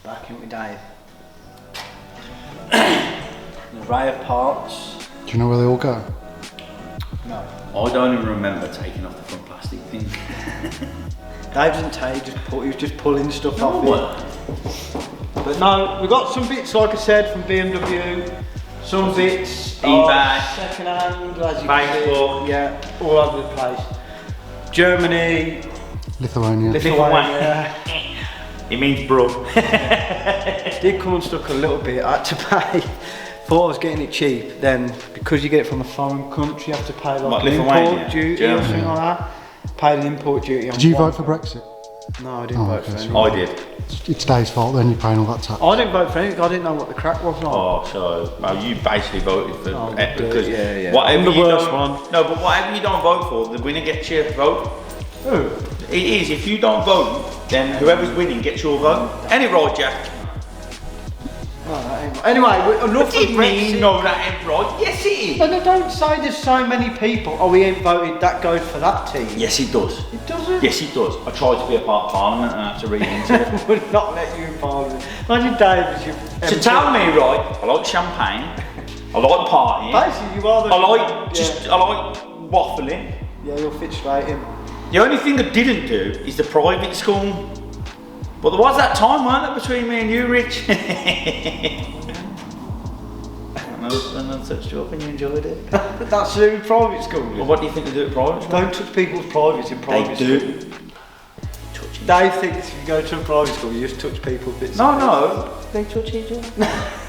back in with Dave. An array of parts. Do you know where they all go? No. I don't even remember taking off the front plastic thing. Dave doesn't take, he was just pulling stuff off it. But no, we've got some bits, like I said, from BMW. Some bits eBay, second hand, as you Facebook, can see. Yeah, all over the place. Germany, Lithuania. It means bro. Did come unstuck a little bit. I had to pay. Thought I was getting it cheap. Then because you get it from a foreign country, you have to pay like an import duty or something like that. Paid an import duty. Did you vote for Brexit? No, I didn't vote for anything. I did. It's Dave's fault then, you're paying all that tax. I didn't vote for anything, I didn't know what the crack was like. Oh, so well, you basically voted for because yeah. whatever I'm the you worst don't, one. No, but whatever you don't vote for, the winner gets your vote. Who? It is. If you don't vote, then whoever's winning gets your vote. Ain't it right, Jack? No, that ain't right. Anyway, enough of Brexit. No, that ain't right. Yes, it is. But don't say there's so many people. Oh, we ain't voted. That goes for that team. Yes, it does. It doesn't. Yes, it does. I tried to be a part of Parliament and I had to read into it. Would not let you in Parliament. Imagine Dave as your So tell me, right? I like champagne. I like partying. Basically, you are the. I like waffling. Yeah, you'll fit straight in. The only thing I didn't do is the private school. But there was that time, weren't there, between me and you, Rich? And I touched you up and you enjoyed it. That's to do with private school. Well, what do you think they do at private school? Don't touch people's privates in private school. They do. Dave thinks if you go to a private school, you just touch people's bits. No, they touch each other.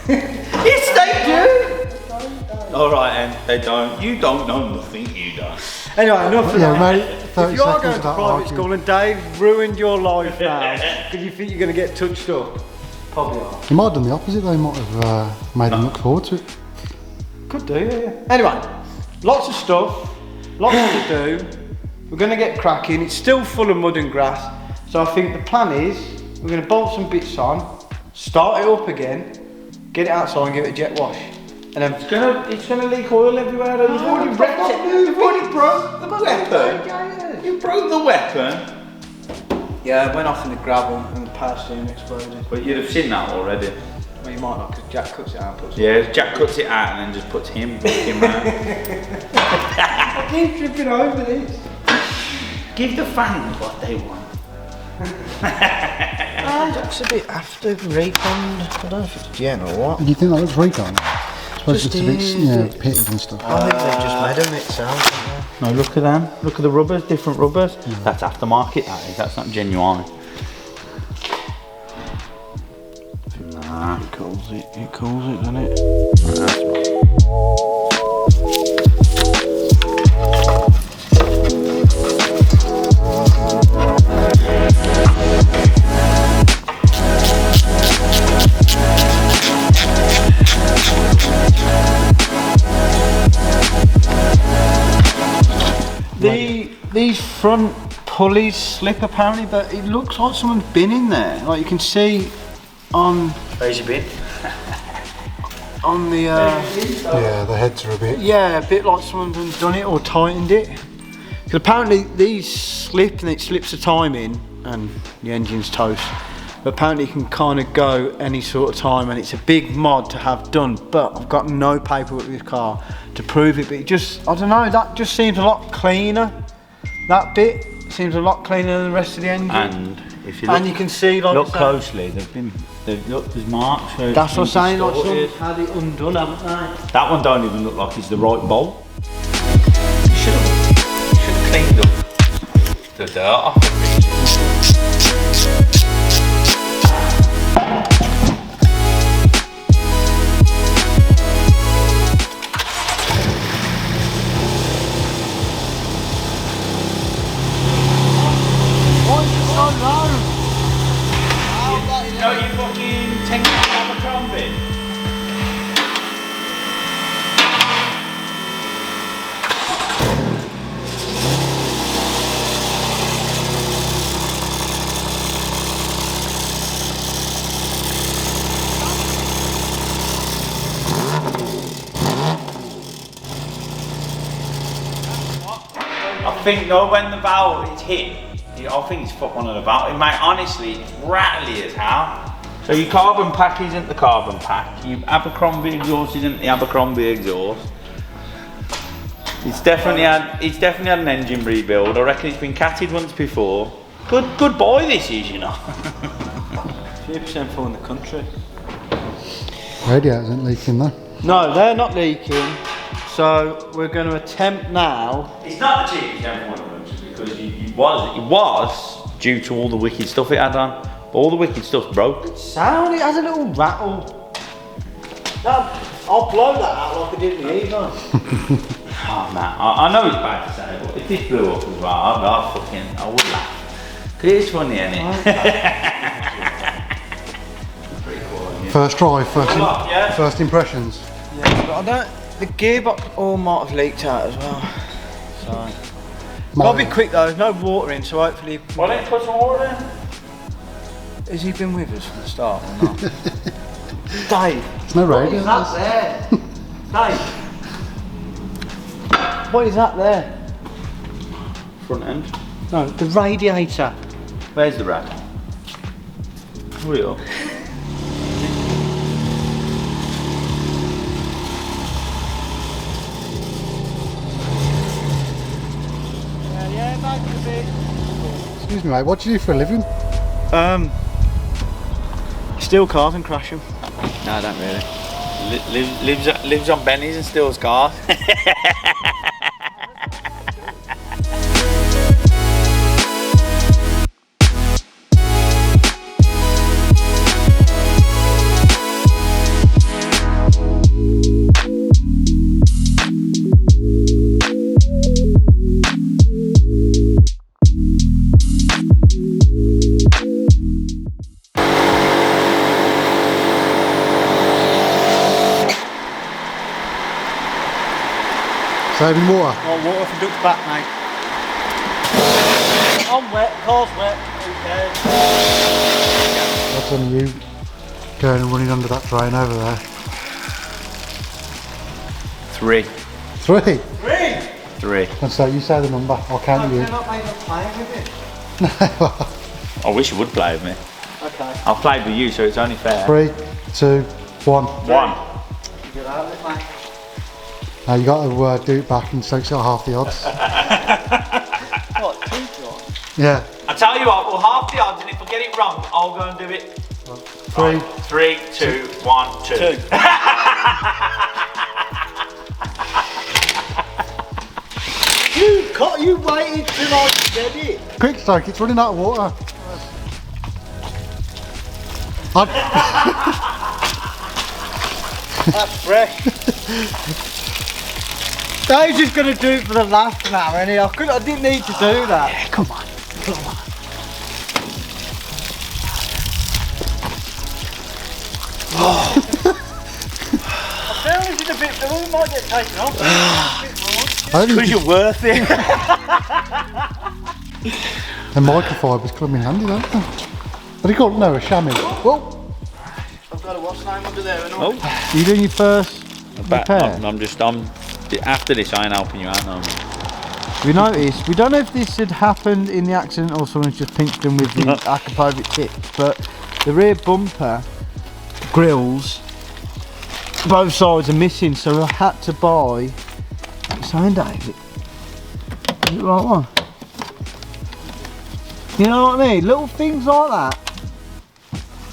Yes, they do. All right, and they don't. You don't know nothing. You don't. Anyway, enough of that. Mate, If you are going to private school and Dave ruined your life now because you think you're going to get touched up, probably are. You might have done the opposite, they might have made them look forward to it. Could do, yeah. Anyway, lots of stuff, lots to do. We're going to get cracking. It's still full of mud and grass. So I think the plan is we're going to bolt some bits on, start it up again, get it outside and give it a jet wash. And then It's gonna leak oil everywhere. You've already wrecked it. You've already broke the weapon. You broke the weapon. Yeah, it went off in the gravel and the power steering exploded. But you'd have seen that already. Well, you might not, because Jack cuts it out and puts it. Yeah, Jack cuts it out and then just puts him around. I keep tripping over this. Give the fans what they want. Jack's a bit after recon. I don't know if it's gen or what. Do you think that looks recon? I suppose it's a bit pitted and stuff. I think they've just made them itself. No, look at them. Look at the rubbers, different rubbers. That's aftermarket, that is. That's not genuine. Nah. It calls it, doesn't it? These front pulleys slip apparently, but it looks like someone's been in there. Like you can see on. Where's you been? On the. Yeah, the heads are a bit. Yeah, a bit like someone's done it or tightened it. Because apparently these slip and it slips the time in and the engine's toast. But apparently you can kind of go any sort of time and it's a big mod to have done. But I've got no paperwork with this car to prove it. But it just, I don't know, that just seems a lot cleaner. That bit seems a lot cleaner than the rest of the engine. And if you look, and you can see like look closely, there's marks. That's what I'm saying, like someone's had it undone, haven't they? That one don't even look like it's the right bolt. You should have cleaned up the dirt off it. No, you fucking 10 km trombin. I think no, when the valve is hit, I think it's fucked one of the valve. Mate, honestly, it's rattly as hell. So your carbon pack isn't the carbon pack. Your Abercrombie exhaust isn't the Abercrombie exhaust. It's definitely had an engine rebuild. I reckon it's been catted once before. Good boy this is, you know. 3% full in the country. Radiator isn't leaking though. No, they're not leaking. So we're going to attempt now. It's not the cheapest M1 because it was due to all the wicked stuff it had on. But all the wicked stuff's broke. Sound, it has a little rattle. I'll blow that out like I did in the Avon. Oh man, I know it's bad to say, but if this blew up as well, I would laugh. Cause it's funny, isn't it? Pretty cool. First try, Yeah. first impressions. Yeah, but I don't. The gearbox all might have leaked out as well. So. Gotta be quick though. There's no water in, so hopefully. Why don't you put some water in? Has he been with us from the start or not? Dave. There's no radiator. What is that there? Dave. What is that there? Front end. No, the radiator. Where's the rat? Hurry up. Yeah, back a bit. Excuse me, mate. What do you do for a living? Steal cars and crash them. No, I don't really. Lives on Benny's and steals cars. Saving water. Oh, water for duck's back, mate. I'm wet, car's wet. Who cares? That's on you going and running under that train over there. 3. 3. 3. And so you say the number, I'll count you. You're not making a play with it. I wish you would play with me. Okay. I'll play with you, so it's only fair. 3, 2, 1. 1. Get out of it, mate. Now you got to do it back and so it's got half the odds. What, 2 drops? Yeah. I tell you what, well, half the odds, and if I get it wrong, I'll go and do it. 3. 3, 2, 1, 2. 2. You waited till I said it. Quick, Stoke, it's running out of water. That's fresh. Dave's just going to do it for the laugh now, and I didn't need to do that. Yeah, come on. I feel this is a bit, we might get taken off. Because you're worth it. The microfibers come in handy, don't they? What do you call it? No, a chamois. Whoa! I've got a what's name under there and all. Oh, Are you doing your first repair? After this, I ain't helping you out now. We noticed, we don't know if this had happened in the accident or someone's just pinched them with the Akapovic tips, but the rear bumper grills, both sides are missing, so I had to buy, sign David, is it the right one? You know what I mean? Little things like that.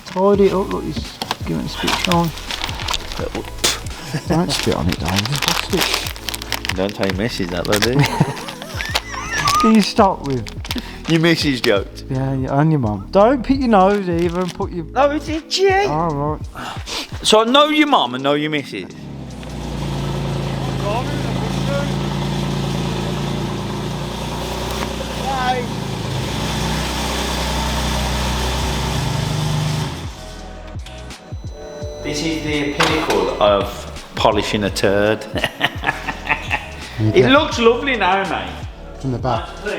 Tidy it up, look, he's giving it a spit shine. Don't spit on it, David, what's it? Don't tell your missus that though, do you? Who you start with? Your missus joked. Yeah, and your mum. Don't pick your nose either and put your... No, it's itchy. Oh, right. So I know your mum and know your missus. This is the pinnacle of polishing a turd. It looks lovely now, mate. From the back. No,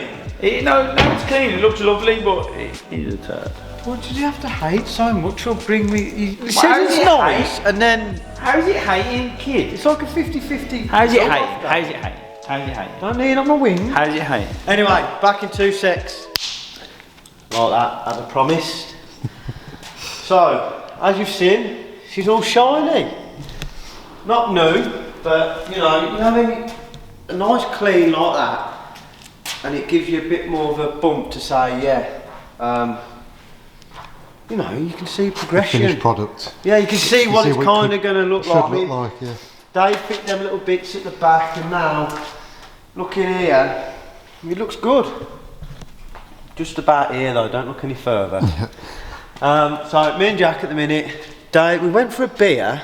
it's clean. It looks lovely, but it is a turd. What did you have to hate so much or bring me? He How says is it's it nice hate? and then How's it hating, kid? it's like a 50-50. How's it hate? How's it hate? How's it hate? Don't lean on my wing. How's it hate? Anyway, back in 2 secs. Like that, as I promised. So, as you've seen, she's all shiny. Not new, but you know when a nice clean like that, and it gives you a bit more of a bump to say, yeah. You know, you can see progression. Finished product. Yeah, you can see what it's kind of going to look like. Should look like, yeah. Dave picked them little bits at the back, and now, looking here, it looks good. Just about here though, don't look any further. So, me and Jack at the minute, Dave, we went for a beer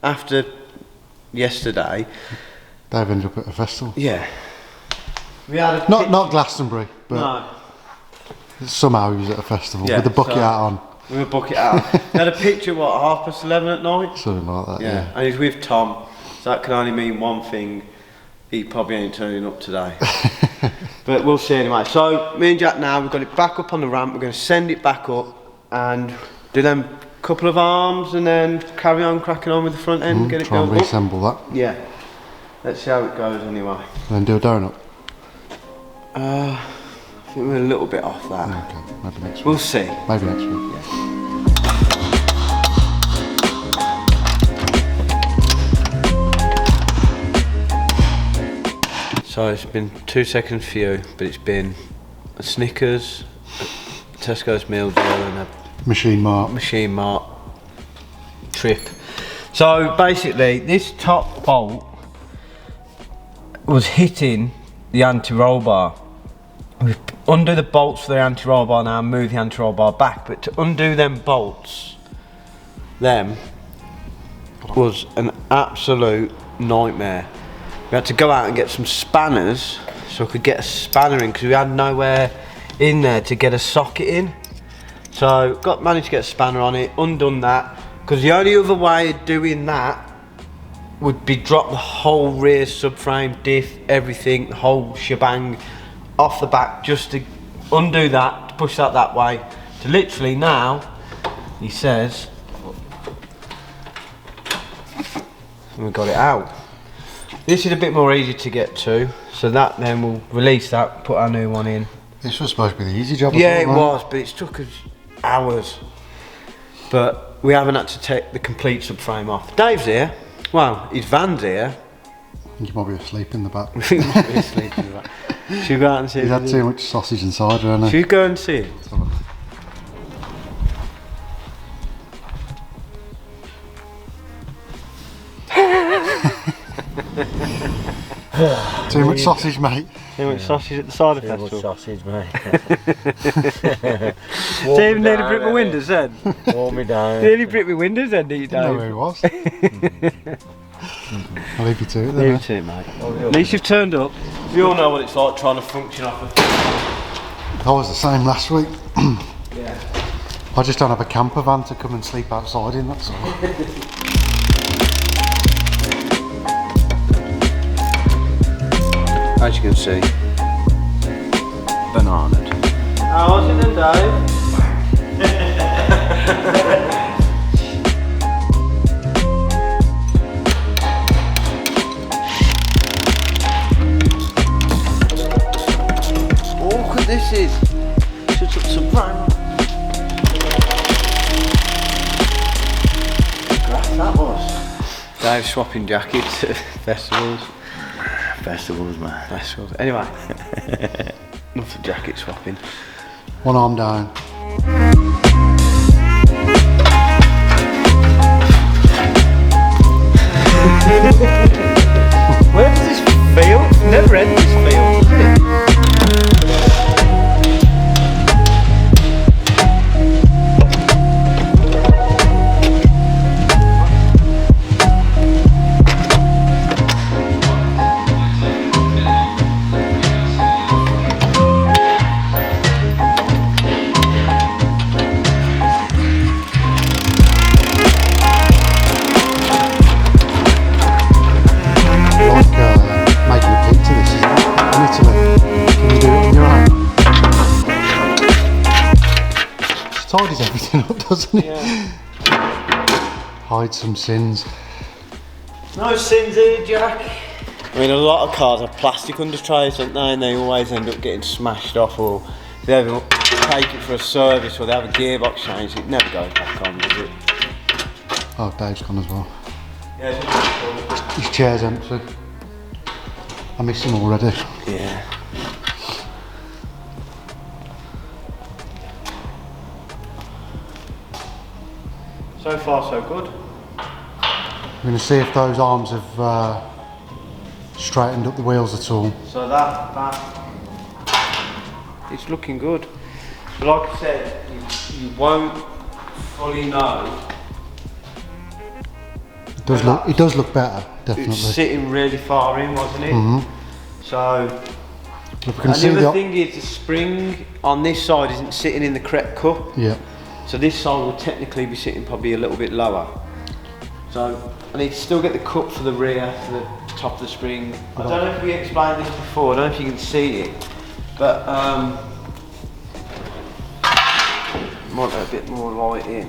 after yesterday. Dave ended up at a festival. Yeah. We had a not Glastonbury, but somehow he was at a festival with a bucket hat on. With a bucket hat on. We had a picture, what, 11:30 at night? Something like that, yeah. And he's with Tom, so that can only mean one thing. He probably ain't turning up today. But we'll see anyway. So, me and Jack now, we've got it back up on the ramp, we're going to send it back up and do them couple of arms and then carry on cracking on with the front end, get it try and built up. reassemble that. Yeah. Let's see how it goes anyway. And then do a donut. I think we're a little bit off that. Okay, maybe next week. We'll see. Maybe next week. Yeah. So it's been 2 seconds for you, but it's been a Snickers, a Tesco's meal deal and a Machine Mart trip. So basically this top bolt was hitting the anti-roll bar. We've undo the bolts for the anti-roll bar now, move the anti-roll bar back, but to undo them bolts, was an absolute nightmare. We had to go out and get some spanners so I could get a spanner in because we had nowhere in there to get a socket in. So managed to get a spanner on it, undone that, because the only other way of doing that would be drop the whole rear subframe, diff, everything, the whole shebang off the back, just to undo that, to push that way, to literally now, he says, and we got it out. This is a bit more easy to get to, so that then we'll release that, put our new one in. This was supposed to be the easy job. Yeah, it was, but it took us hours. But we haven't had to take the complete subframe off. Dave's here. Well, his van's here. I think he might be asleep in the back. He might be asleep in the back. Should we go out and see? He's had too much sausage and cider, hasn't he? Should we go and see him? Too much sausage, mate. Too much sausage at the cider festival. Too much sausage, mate. Dave nearly bricked my windows then. Warm me down. Nearly bricked my windows then, didn't you, Didn't know Dave? where he was. I'll leave you to it then. Leave it to it, mate. At least you've turned up. We all know what it's like trying to function off of. I was the same last week. Yeah. I just don't have a camper van to come and sleep outside in, that's all. As you can see, bananaed. How was it then, Dave? Oh, look what this is. Shut up some brand. Grass that was. Dave swapping jackets at festivals. Festivals, man. Festivals. Anyway, enough of jacket swapping. One arm down. Where does this feel? Never end this feel, does it? Making a pizza, this isn't it? In Italy. Can you do it on your own? It tidies everything up, doesn't it? Yeah. Hide some sins. No sins here, Jack. I mean, a lot of cars have plastic under trays, don't they? And they always end up getting smashed off, or if they ever take it for a service or they have a gearbox change, it never goes back on, does it? Oh, Dave's gone as well. Yeah, it's His chair's empty. I miss him already. yeah. So far, so good. We're going to see if those arms have straightened up the wheels at all. So that it's looking good. But like I said, you won't fully know. It does look better, definitely. It's sitting really far in, wasn't it? Mm-hmm. So, If we can see and the the other thing is the spring on this side isn't sitting in the correct cup. yeah. So this side will technically be sitting probably a little bit lower. So I need to still get the cup for the rear, for the top of the spring. I don't know if we explained this before, I don't know if you can see it, but might have a bit more light in.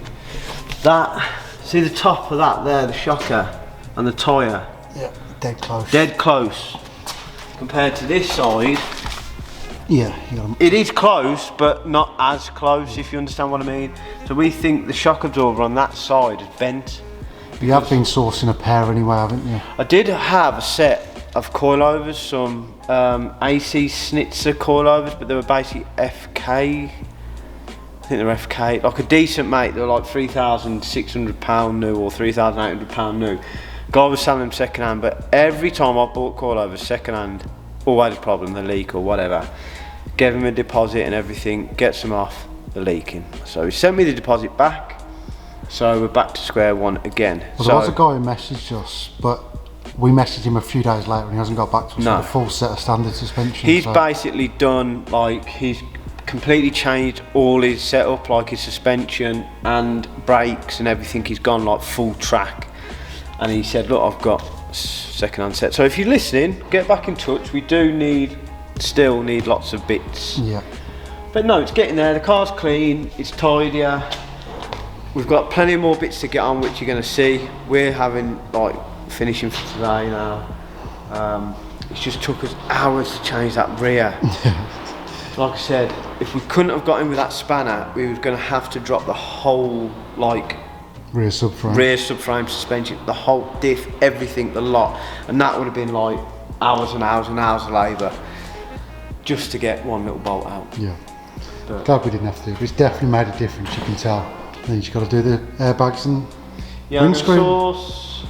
That, see the top of that there, the shocker and the tyre? Yeah, dead close. Dead close. Compared to this side, Yeah, you got 'em. it is close, but not as close, if you understand what I mean. So we think the shock absorber on that side is bent. You have been sourcing a pair anyway, haven't you? I did have a set of coilovers, some AC Schnitzer coilovers, but they were basically FK. I think they were FK, like a decent mate. They were like £3,600 new or £3,800 new. Guy was selling them second hand, but every time I bought coilovers second hand, always a problem, the leak or whatever. Gave him a deposit and everything, gets them off, they're leaking. So he sent me the deposit back. So we're back to square one again. Well, there was a guy who messaged us, but we messaged him a few days later and he hasn't got back to us No. with a full set of standard suspension. He's so. basically done, like, he's completely changed all his setup, like his suspension and brakes and everything. He's gone like full track. And he said, look, I've got second-hand set. So if you're listening, get back in touch. We do still need lots of bits. Yeah. But no, it's getting there. The car's clean, it's tidier. We've got plenty more bits to get on, which you're going to see. We're having, like, finishing for today now. It's just took us hours to change that rear. Like I said, if we couldn't have got in with that spanner, we were going to have to drop the whole, like, Rear subframe. rear subframe suspension, the whole diff, everything, the lot. And that would have been like hours and hours and hours of labour just to get one little bolt out. Yeah. But Glad we didn't have to. It's definitely made a difference, you can tell. Then you've got to do the airbags and yeah, windscreen. the source,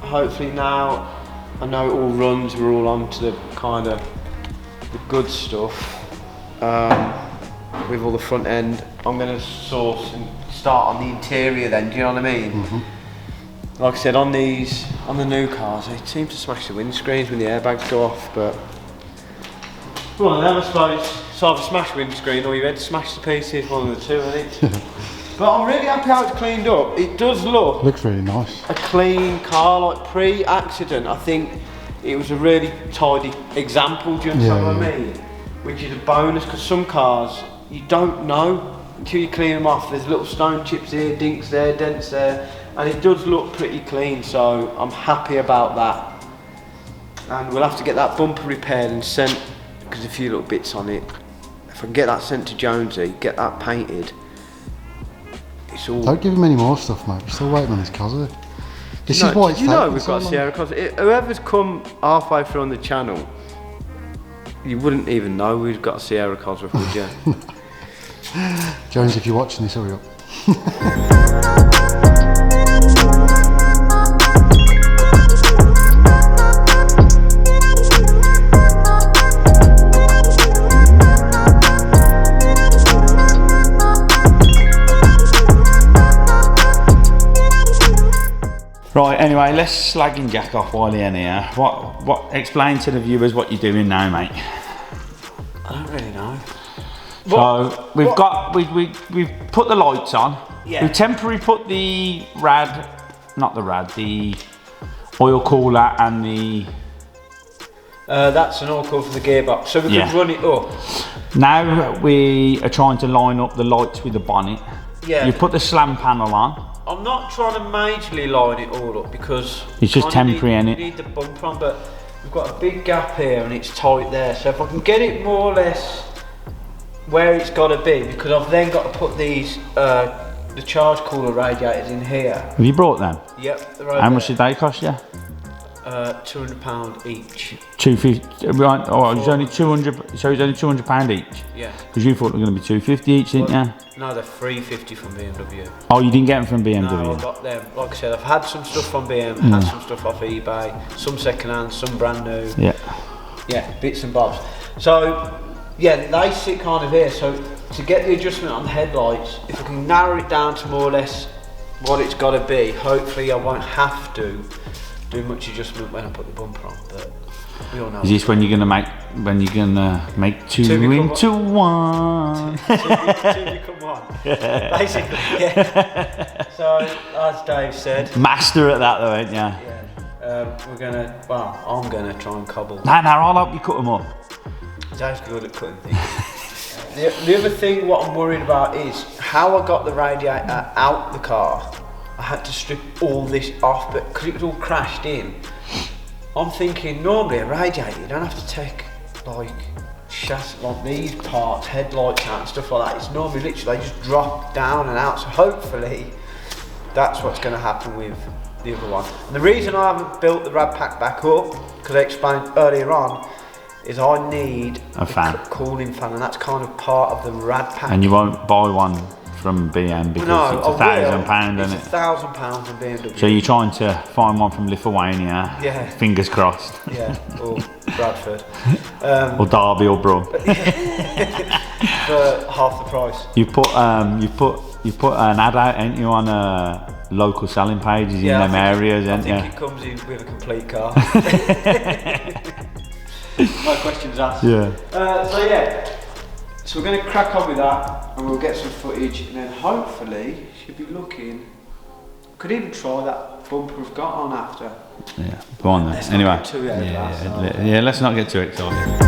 hopefully now, I know it all runs, we're all on to the kind of the good stuff. With all the front end, I'm going to source and start on the interior then, do you know what I mean? Mm-hmm. Like I said, on the new cars, they seem to smash the windscreens when the airbags go off, but well, then I suppose it's either smash windscreen or you had to smash the pieces, one of the two, isn't it? But I'm really happy how it's cleaned up. It does look Looks really nice. a clean car, like pre-accident. I think it was a really tidy example, do you understand what I mean? Which is a bonus, because some cars, you don't know until you clean them off. There's little stone chips here, dinks there, dents there, and it does look pretty clean, so I'm happy about that. And we'll have to get that bumper repaired and sent, because a few little bits on it. If I can get that sent to Jonesy, get that painted, it's all... Don't give him any more stuff, mate. We're still waiting on his Cosy. This is why it's you know taking we've so got a long. Sierra Cosy. Whoever's come halfway through on the channel, you wouldn't even know we've got a Sierra Cosworth, would you? Jones, if you're watching this, hurry up. Right, anyway, let's slagging Jack off while he's in here. What? Explain to the viewers what you're doing now, mate. I don't really know. So we've put the lights on. Yeah. We've temporarily put the the oil cooler and the. That's an oil cooler for the gearbox, so we Yeah. can run it up. Now we are trying to line up the lights with the bonnet. Yeah. You put the slam panel on. I'm not trying to majorly line it all up because It's just kinda temporary, need, innit? you need the bumper on, but we've got a big gap here and it's tight there. So if I can get it more or less where it's got to be, because I've then got to put these the charge cooler radiators in here. Have you brought them? Yep. They're over How much there. did they cost you? £200 each. 250. Right. Oh, it's only 200. So it's only £200 each. Yeah. Because you thought they were going to be 250 each, didn't you? No, they're £350 from BMW. Oh, you didn't get them from BMW. No, I got them. Like I said, I've had some stuff from BMW, had some stuff off eBay, some second hand, some brand new. Yeah. Yeah, bits and bobs. So, yeah, they sit kind of here. So, to get the adjustment on the headlights, if I can narrow it down to more or less what it's got to be, hopefully I won't have to do much adjustment when I put the bumper on. But we all know. Is this when you're gonna make two into one? Two become one. Basically, yeah. So, as Dave said, Master at that though, ain't you? I'm gonna try and cobble. No, I'll help you cut them up. Dave's good at cutting things. the other thing, what I'm worried about is how I got the radiator out the car. I had to strip all this off, but because it was all crashed in, I'm thinking normally a radiator you don't have to take like chassis, like these parts, headlights out and stuff like that. It's normally literally they just drop down and out. So hopefully that's what's going to happen with the other one. And the reason I haven't built the rad pack back up, because I explained earlier on, is I need a fan, cooling fan, and that's kind of part of the rad pack. And you won't buy one from BM because it's £1,000, isn't it? It's £1,000 from BMW. So you're trying to find one from Lithuania? Yeah. Fingers crossed. Yeah, or Bradford. Or Derby or Brum. For half the price. You put an ad out, ain't you, on local selling pages in them areas, ain't you? I think it comes in with a complete car. No questions asked. Yeah. So we're going to crack on with that, and we'll get some footage, and then hopefully should be looking. Could even try that bumper we've got on after. Yeah. Go on then. Let's Anyway. not get too ahead of ourselves. Yeah. Let's not get too excited.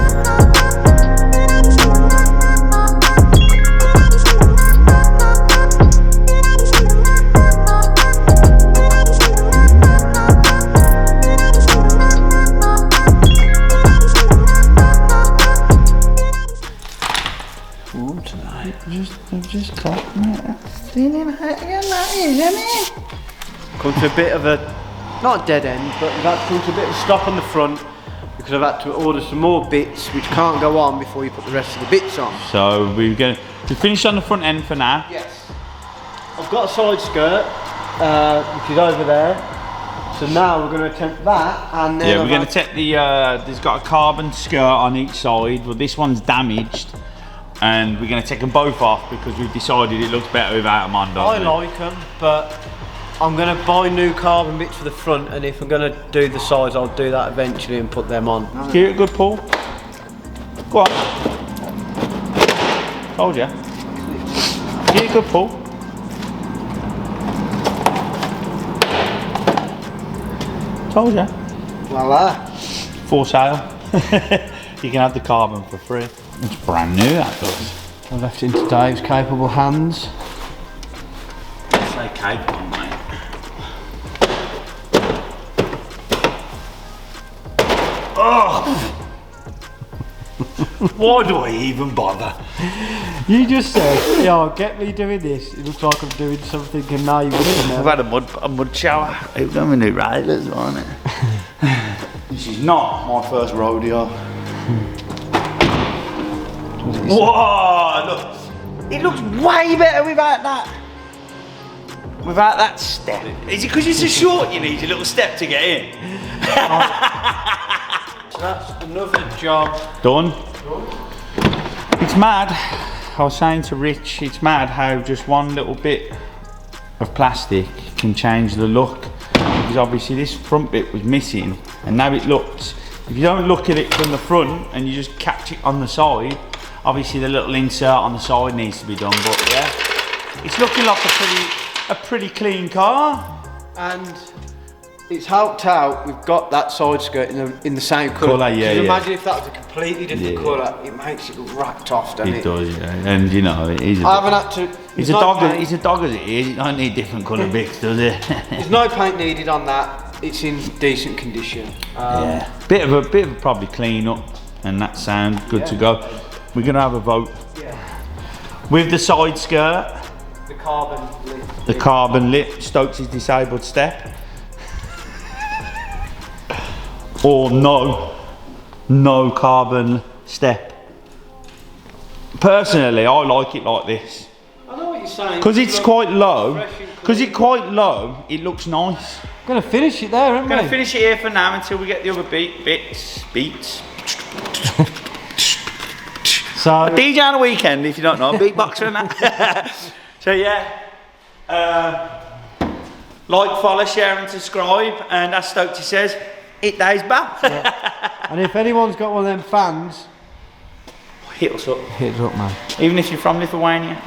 Just got Come to a bit of a, not a dead end, but we've had to come to a bit of a stop on the front because I've had to order some more bits which can't go on before you put the rest of the bits on. So we finished on the front end for now. Yes. I've got a side skirt, which is over there. So now we're going to attempt that, and then we're going to take the. There's got a carbon skirt on each side. Well, this one's damaged, and we're going to take them both off because we've decided it looks better without them on. I like them, but I'm going to buy new carbon bits for the front, and if I'm going to do the sides, I'll do that eventually and put them on. Give it a good pull. Go on. Told ya. Give it a good pull. Told ya. Voila. For sale. You can have the carbon for free. It's brand new, that does. I left it into Dave's capable hands. Say capable, mate. Oh! Why do I even bother? You just said, yo, get me doing this. It looks like I'm doing something, and now you're doing I've had a mud shower. It was on my new riders, wasn't it? This is not my first rodeo. Whoa! Look, it looks way better without that. Without that step. Is it because it's a short you need a little step to get in? So that's another job Done. It's mad. I was saying to Rich, it's mad how just one little bit of plastic can change the look. Because obviously this front bit was missing, and now it looks. If you don't look at it from the front and you just catch it on the side, obviously the little insert on the side needs to be done. But yeah, it's looking like a pretty clean car. and it's helped out. We've got that side skirt in the same colour. Yeah, Can you yeah. imagine if that was a completely different colour? It makes it look racked off, doesn't it? It does, yeah. And you know, he's I haven't had to. He's a dog as it is. It don't need different colour bits, does it? There's no paint needed on that. It's in decent condition. Yeah. Bit of a probably clean up, and that sound good to go. We're gonna have a vote. Yeah. With the side skirt, The carbon lip. The carbon lip, Stokes' disabled step. Or no carbon step. Personally, I like it like this. I know what you're saying. Because it's quite low. Because it's quite low, it looks nice. Gonna finish it there, aren't we? I'm gonna finish it here for now until we get the other beats. So DJ on the weekend, if you don't know, beatboxer and that. So yeah, like, follow, share and subscribe, and as Stokesy says, it days back. and if anyone's got one of them fans, Hit us up. hit us up, man. Even if you're from Lithuania.